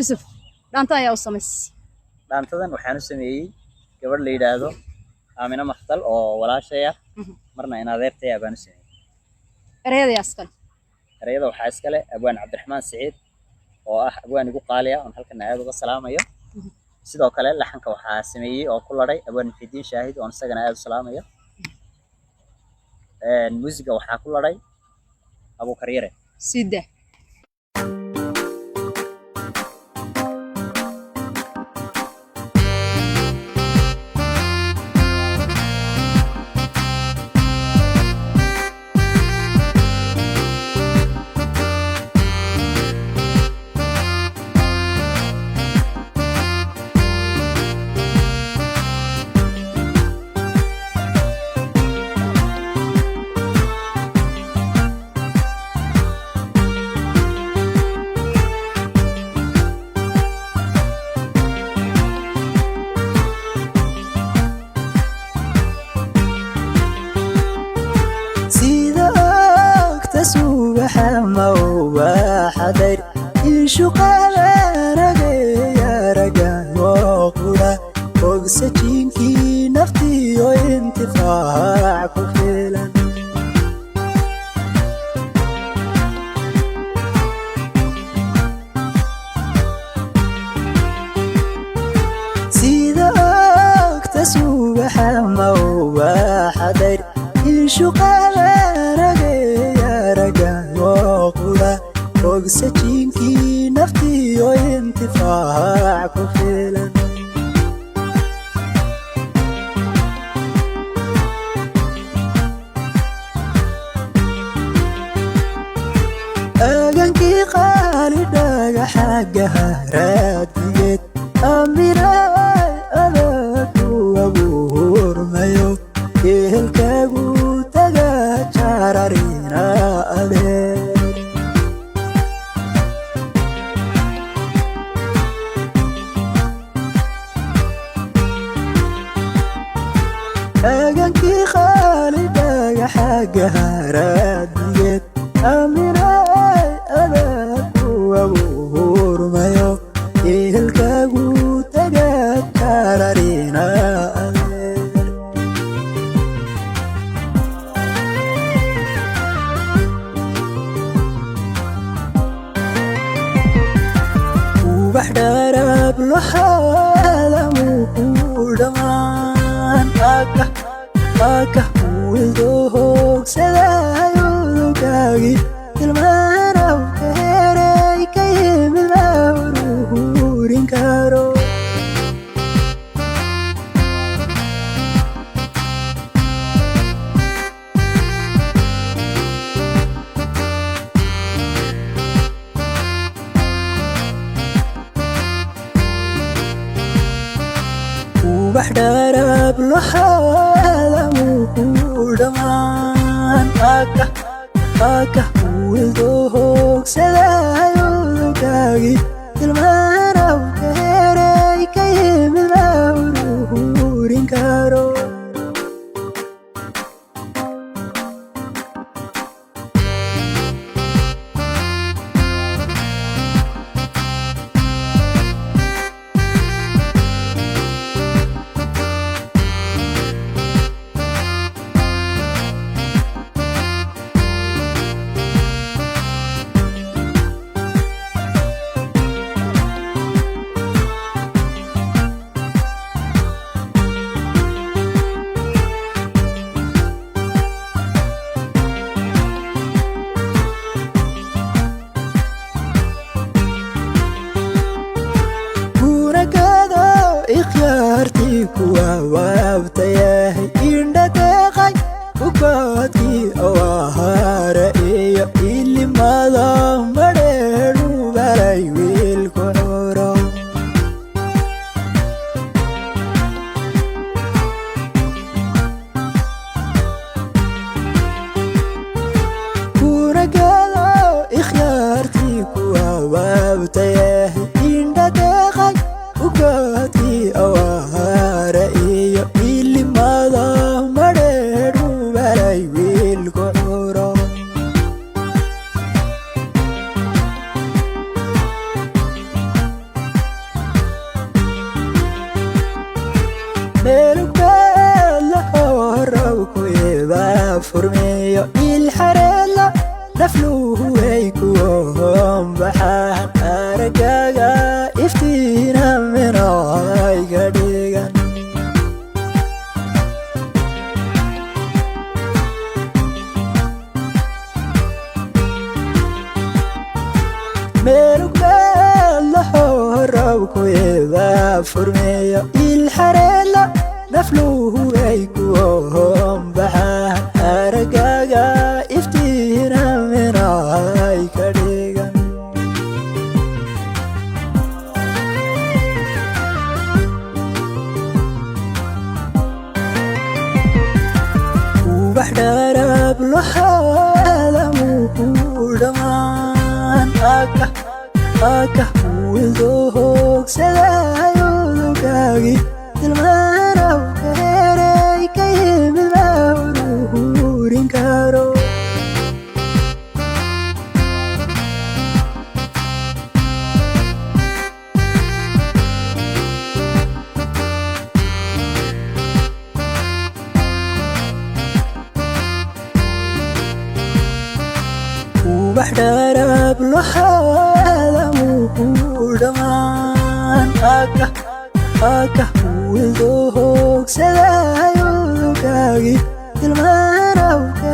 Yusuf dhaanta ayaa u samays dhaantadan waxaan u sameeyay gabadh la yiraahdo Aamina Maqtal oo walaashay ah marna in adeertay baan u sameeyay ereyada askal ereyada waxaa iskale abwaan Cabdiraxmaan Saciid oo ah abwaan igu qaali ah oo halkan aad uga salaamayo sidoo kale laxanka waxaa sameeyay oo ku laday abwaan Fidiin Shaahid oo isagana aad u salaamayo muusiga waxaa ku laday Abu Karyere sida حضر شقانا يا رجال وقولا فوق سجينكي نفتي وانتفاع كفيلا سيداك تسوح موبا حضر شقانا يا رجال وقولا فوق سجينكي نفتي وانتفاع كفيلا أغنكي قالداك حقها راديت أميراي أذاك وابور مايو كيهلكاقو تاقا جارارينا أذيك أغنكي خالداك حقها راديت أميراي أذاك وابور مايو كيهلكاقو تاقا جارارينا أذيك وبحدار بلوحة مقودمان أكا ويلدوهوك سلايو كاقي تلمانا وكهيري كيم المورين كارو وبحدار بلوحة مقودمان أكا ويلدوهوك سلايو كاقي تلمانا وكهيري كيم المورين كارو furmeeyo ilxareedla nafluhu way ku baxaan aragaaga iftiina minayga dhigan robku eba furmeeyo ilxareedla nafluhu way ku baxaan aragaaga iftiina minay ka dhigan ubax dharab loxaalamuhu dhammaan aka wildo hoogsaday udugagi tilmaanaw ka heray ka yimid mauruhurin karo ubax dharab loxaalamuhu dhammaan aka wildo hoogsaday udugagi tilmaanaw ka